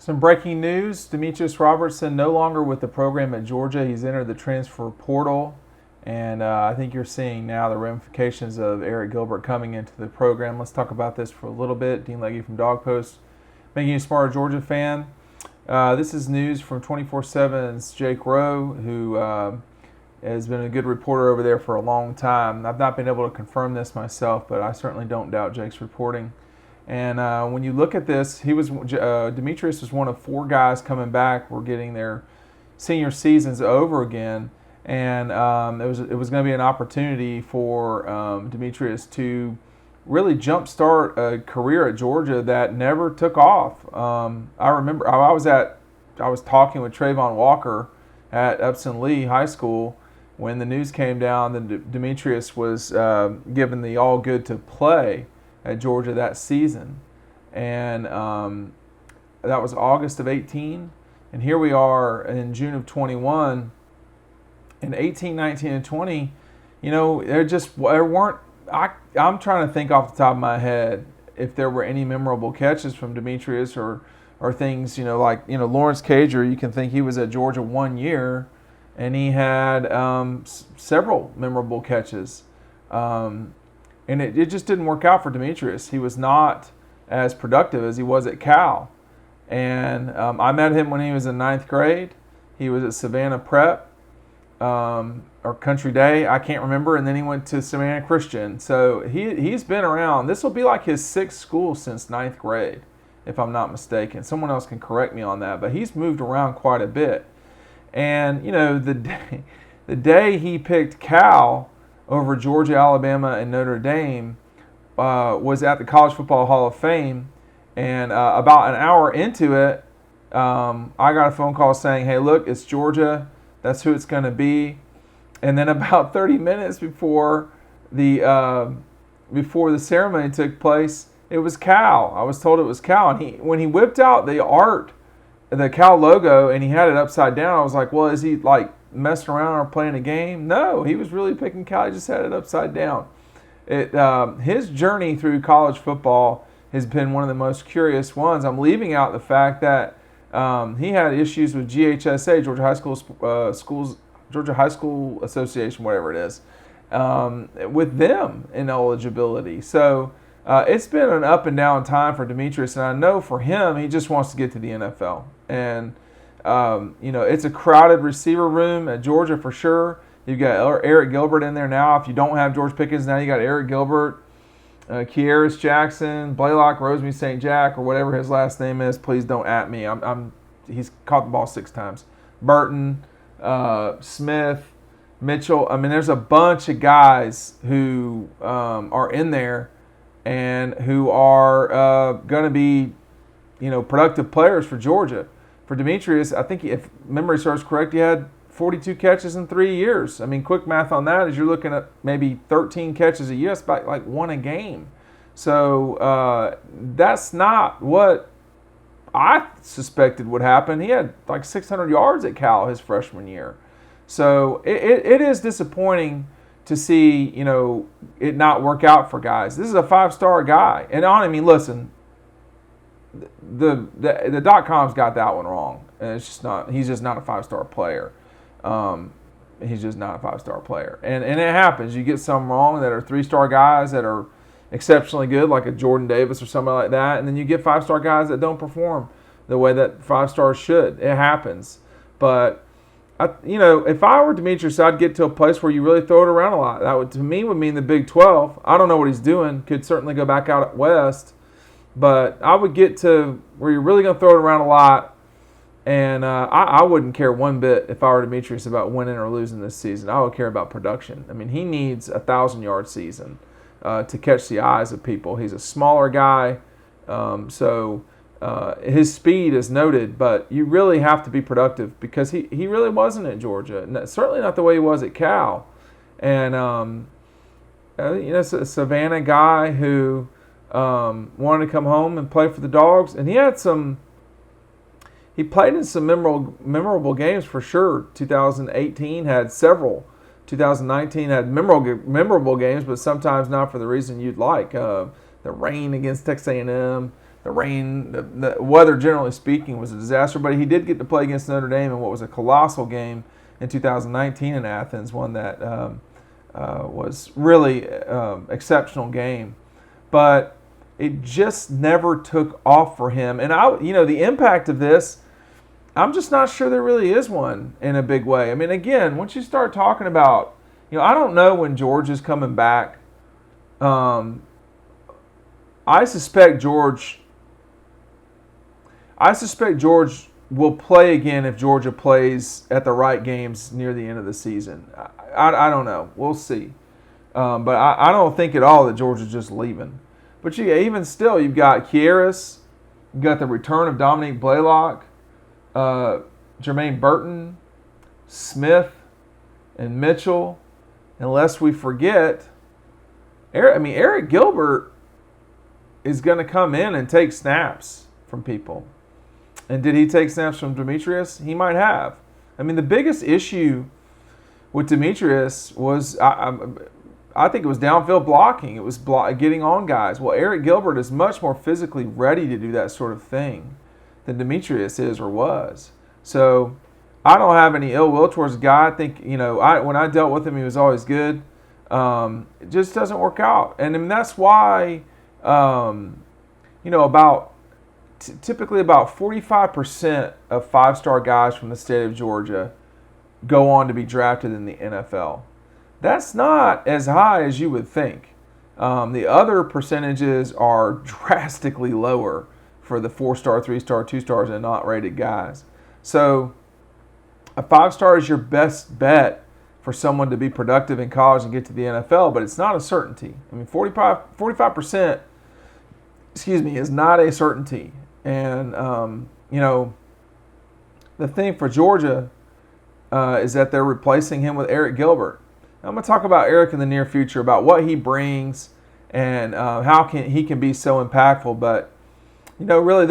Some breaking news. Demetrius Robertson no longer with the program at Georgia. He's entered the transfer portal. And I think you're seeing now the ramifications of Eric Gilbert coming into the program. Let's talk about this for a little bit. Dean Legge from Dog Post, Making You a Smarter Georgia Fan. This is news from 24/7's Jake Rowe, who has been a good reporter over there for a long time. I've not been able to confirm this myself, but I certainly don't doubt Jake's reporting. And when you look at this, Demetrius was one of four guys coming back. We're getting their senior seasons over again, and it was going to be an opportunity for Demetrius to really jumpstart a career at Georgia that never took off. I remember I was talking with Trayvon Walker at Upson Lee High School when the news came down that Demetrius was given the all good to play at Georgia that season, and that was August of 18, and here we are in June of 21. In 18, 19, and 20, there weren't. I'm trying to think off the top of my head if there were any memorable catches from Demetrius or things, Lawrence Cager. You can think he was at Georgia 1 year, and he had several memorable catches. And it just didn't work out for Demetrius. He was not as productive as he was at Cal. And I met him when he was in ninth grade. He was at Savannah Prep or Country Day, I can't remember. And then he went to Savannah Christian. So he's been around. This will be like his sixth school since ninth grade, if I'm not mistaken. Someone else can correct me on that. But he's moved around quite a bit. And, the day he picked Cal over Georgia, Alabama, and Notre Dame was at the College Football Hall of Fame. And about an hour into it, I got a phone call saying, hey, look, it's Georgia. That's who it's going to be. And then about 30 minutes before the ceremony took place, it was Cal. I was told it was Cal. And when he whipped out the Cal logo, and he had it upside down, I was like, well, is he like messing around or playing a game? No, he was really picking Cal. He just had it upside down. His journey through college football has been one of the most curious ones. I'm leaving out the fact that he had issues with GHSA, Georgia High School Association, whatever it is, with them in eligibility. So it's been an up and down time for Demetrius, and I know for him, he just wants to get to the NFL. And it's a crowded receiver room at Georgia for sure. You've got Eric Gilbert in there now. If you don't have George Pickens now, you got Eric Gilbert, Kearis Jackson, Blaylock Rosemy St. Jack, or whatever his last name is. Please don't at me. He's caught the ball 6 times. Burton, Smith, Mitchell. I mean, there's a bunch of guys who are in there and who are going to be, productive players for Georgia. For Demetrius, I think if memory serves correct, he had 42 catches in 3 years. I mean, quick math on that is you're looking at maybe 13 catches a year. That's about like 1 a game. So that's not what I suspected would happen. He had like 600 yards at Cal his freshman year. So it is disappointing to see, it not work out for guys. This is a 5-star guy. And listen, the .com's got that one wrong. And it's just not. He's just not a 5-star player. He's just not a 5-star player. And it happens. You get some wrong that are 3-star guys that are exceptionally good, like a Jordan Davis or somebody like that. And then you get 5-star guys that don't perform the way that 5-stars should. It happens. But if I were Demetrius, I'd get to a place where you really throw it around a lot. That would, to me, would mean the Big 12. I don't know what he's doing. Could certainly go back out at West. But I would get to where you're really going to throw it around a lot. And I wouldn't care one bit if I were Demetrius about winning or losing this season. I would care about production. I mean, he needs a 1,000-yard season to catch the eyes of people. He's a smaller guy, so his speed is noted, but you really have to be productive because he really wasn't at Georgia. And certainly not the way he was at Cal. And, it's a Savannah guy who wanted to come home and play for the Dogs. And he played in some memorable games for sure. 2018 had several. 2019 had memorable games, but sometimes not for the reason you'd like. The rain against Texas A&M, the rain, the weather, generally speaking, was a disaster. But he did get to play against Notre Dame in what was a colossal game in 2019 in Athens, one that was really exceptional game. But it just never took off for him. And the impact of this, I'm just not sure there really is one in a big way. I mean, again, once you start talking about, I don't know when George is coming back. I suspect George will play again if Georgia plays at the right games near the end of the season. I don't know. We'll see. But I don't think at all that Georgia's just leaving. But even still, you've got Kieras, you've got the return of Dominique Blaylock, Jermaine Burton, Smith, and Mitchell. And lest we forget, Eric Gilbert is going to come in and take snaps from people. And did he take snaps from Demetrius? He might have. I mean, the biggest issue with Demetrius was, I think it was downfield blocking. It was getting on guys. Well, Eric Gilbert is much more physically ready to do that sort of thing than Demetrius is or was. So I don't have any ill will towards the guy. I think, when I dealt with him, he was always good. It just doesn't work out. And that's why, typically about 45% of five-star guys from the state of Georgia go on to be drafted in the NFL. That's not as high as you would think. The other percentages are drastically lower for the 4-star, 3-star, 2-stars, and not rated guys. So a 5-star is your best bet for someone to be productive in college and get to the NFL, but it's not a certainty. I mean, 45% is not a certainty. And, the thing for Georgia is that they're replacing him with Eric Gilbert. I'm going to talk about Eric in the near future, about what he brings and how he can be so impactful. But, really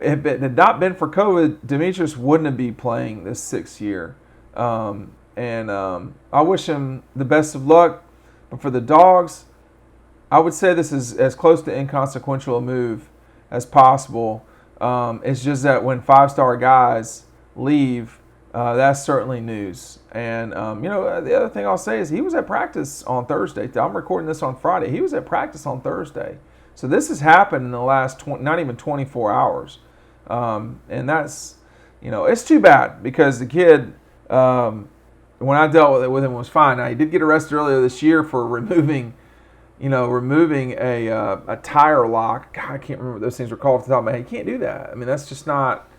if it had not been for COVID, Demetrius wouldn't be playing this 6th year. I wish him the best of luck. But for the Dogs, I would say this is as close to inconsequential a move as possible. It's just that when 5-star guys leave, that's certainly news. And, the other thing I'll say is he was at practice on Thursday. I'm recording this on Friday. He was at practice on Thursday. So this has happened in the last not even 24 hours. And that's, it's too bad because the kid, when I dealt with him, was fine. Now, he did get arrested earlier this year for removing a tire lock. God, I can't remember what those things were called off the top of my head. You can't do that. I mean, that's just not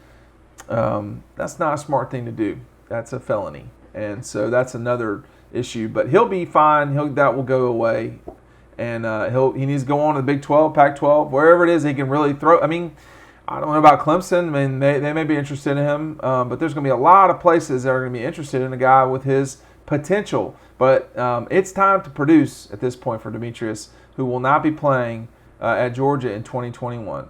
that's not a smart thing to do. That's a felony. And so that's another issue. But he'll be fine. That will go away. And he needs to go on to the Big 12, Pac-12, wherever it is he can really throw. I mean, I don't know about Clemson. I mean, they may be interested in him. But there's going to be a lot of places that are going to be interested in a guy with his potential. But it's time to produce at this point for Demetrius, who will not be playing at Georgia in 2021.